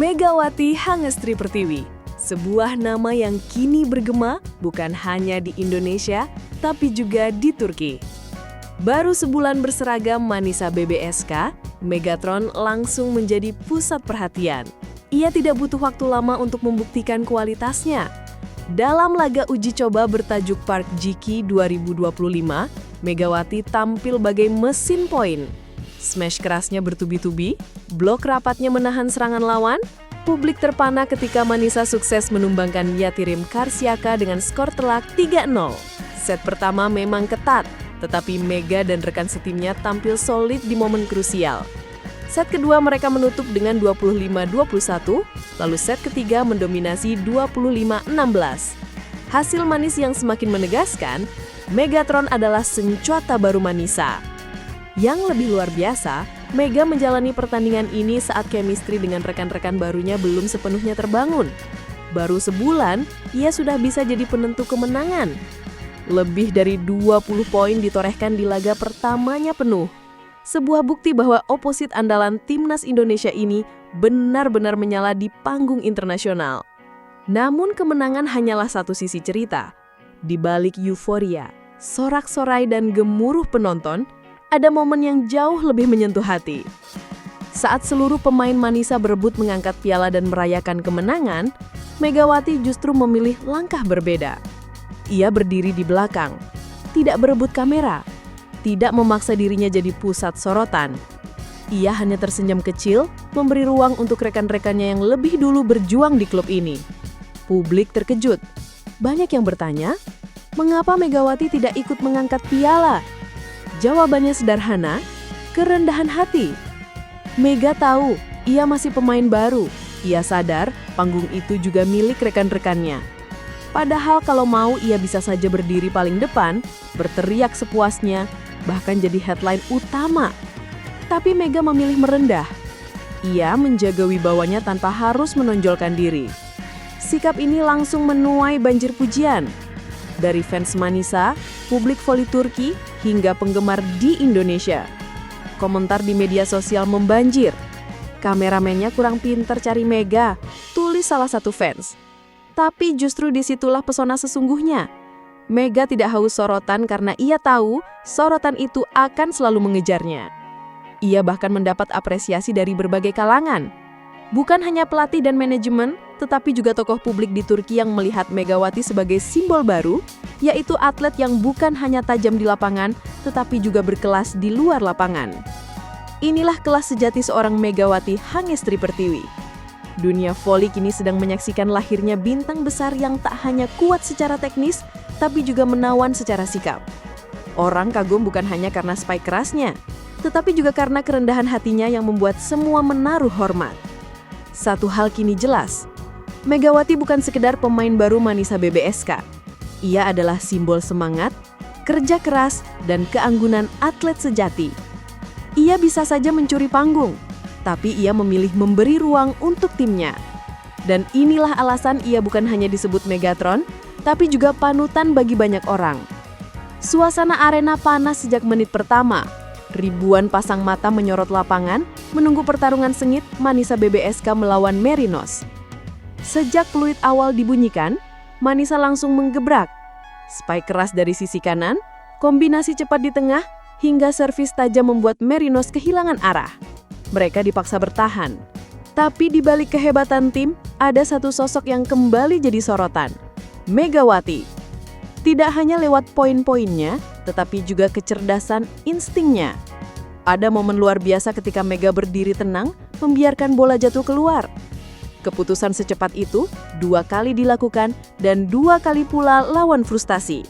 Megawati Hangestri Pertiwi, sebuah nama yang kini bergema bukan hanya di Indonesia, tapi juga di Turki. Baru sebulan berseragam Manisa BBSK, Megatron langsung menjadi pusat perhatian. Ia tidak butuh waktu lama untuk membuktikan kualitasnya. Dalam laga uji coba bertajuk Park Jiki 2025, Megawati tampil bagai mesin poin. Smash kerasnya bertubi-tubi, blok rapatnya menahan serangan lawan, publik terpana ketika Manisa sukses menumbangkan Yatirim Karsiaka dengan skor telak 3-0. Set pertama memang ketat, tetapi Mega dan rekan setimnya tampil solid di momen krusial. Set kedua mereka menutup dengan 25-21, lalu set ketiga mendominasi 25-16. Hasil manis yang semakin menegaskan, Megatron adalah senjata baru Manisa. Yang lebih luar biasa, Mega menjalani pertandingan ini saat chemistry dengan rekan-rekan barunya belum sepenuhnya terbangun. Baru sebulan, ia sudah bisa jadi penentu kemenangan. Lebih dari 20 poin ditorehkan di laga pertamanya penuh. Sebuah bukti bahwa oposit andalan timnas Indonesia ini benar-benar menyala di panggung internasional. Namun kemenangan hanyalah satu sisi cerita. Di balik euforia, sorak-sorai dan gemuruh penonton, ada momen yang jauh lebih menyentuh hati. Saat seluruh pemain Manisa berebut mengangkat piala dan merayakan kemenangan, Megawati justru memilih langkah berbeda. Ia berdiri di belakang, tidak berebut kamera, tidak memaksa dirinya jadi pusat sorotan. Ia hanya tersenyum kecil, memberi ruang untuk rekan-rekannya yang lebih dulu berjuang di klub ini. Publik terkejut. Banyak yang bertanya, mengapa Megawati tidak ikut mengangkat piala? Jawabannya sederhana, kerendahan hati. Mega tahu, ia masih pemain baru. Ia sadar, panggung itu juga milik rekan-rekannya. Padahal kalau mau, ia bisa saja berdiri paling depan, berteriak sepuasnya, bahkan jadi headline utama. Tapi Mega memilih merendah. Ia menjaga wibawanya tanpa harus menonjolkan diri. Sikap ini langsung menuai banjir pujian. Dari fans Manisa, publik voli Turki, hingga penggemar di Indonesia. Komentar di media sosial membanjir. Kameramennya kurang pinter cari Mega, tulis salah satu fans. Tapi justru disitulah pesona sesungguhnya. Mega tidak haus sorotan karena ia tahu sorotan itu akan selalu mengejarnya. Ia bahkan mendapat apresiasi dari berbagai kalangan. Bukan hanya pelatih dan manajemen, tetapi juga tokoh publik di Turki yang melihat Megawati sebagai simbol baru, yaitu atlet yang bukan hanya tajam di lapangan, tetapi juga berkelas di luar lapangan. Inilah kelas sejati seorang Megawati Hangestri Pertiwi. Dunia voli kini sedang menyaksikan lahirnya bintang besar yang tak hanya kuat secara teknis, tapi juga menawan secara sikap. Orang kagum bukan hanya karena spike kerasnya, tetapi juga karena kerendahan hatinya yang membuat semua menaruh hormat. Satu hal kini jelas, Megawati bukan sekedar pemain baru Manisa BBSK. Ia adalah simbol semangat, kerja keras, dan keanggunan atlet sejati. Ia bisa saja mencuri panggung, tapi ia memilih memberi ruang untuk timnya. Dan inilah alasan ia bukan hanya disebut Megatron, tapi juga panutan bagi banyak orang. Suasana arena panas sejak menit pertama. Ribuan pasang mata menyorot lapangan, menunggu pertarungan sengit Manisa BBSK melawan Merinos. Sejak peluit awal dibunyikan, Manisa langsung menggebrak. Spike keras dari sisi kanan, kombinasi cepat di tengah, hingga servis tajam membuat Merinos kehilangan arah. Mereka dipaksa bertahan. Tapi di balik kehebatan tim, ada satu sosok yang kembali jadi sorotan. Megawati. Tidak hanya lewat poin-poinnya, tetapi juga kecerdasan instingnya. Ada momen luar biasa ketika Mega berdiri tenang, membiarkan bola jatuh keluar. Keputusan secepat itu 2 kali dilakukan dan 2 kali pula lawan frustasi.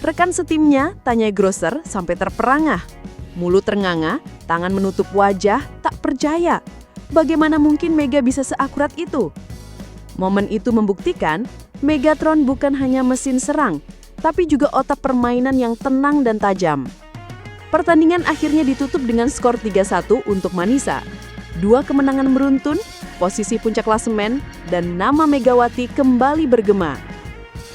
Rekan setimnya, Tanya Grosser, sampai terperangah. Mulut ternganga, tangan menutup wajah, tak percaya. Bagaimana mungkin Mega bisa seakurat itu? Momen itu membuktikan, Megatron bukan hanya mesin serang, tapi juga otak permainan yang tenang dan tajam. Pertandingan akhirnya ditutup dengan skor 3-1 untuk Manisa. 2 kemenangan beruntun, posisi puncak klasemen, dan nama Megawati kembali bergema.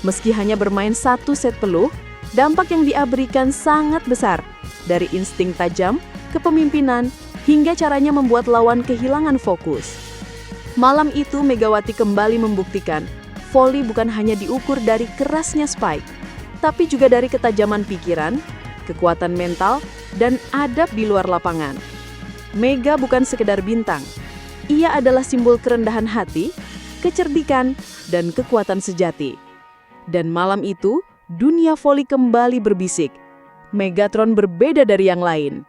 Meski hanya bermain 1 set peluh, dampak yang dia berikan sangat besar. Dari insting tajam, kepemimpinan, hingga caranya membuat lawan kehilangan fokus. Malam itu Megawati kembali membuktikan, voli bukan hanya diukur dari kerasnya spike, tapi juga dari ketajaman pikiran, kekuatan mental, dan adab di luar lapangan. Mega bukan sekedar bintang. Ia adalah simbol kerendahan hati, kecerdikan, dan kekuatan sejati. Dan malam itu, dunia voli kembali berbisik. Megatron berbeda dari yang lain.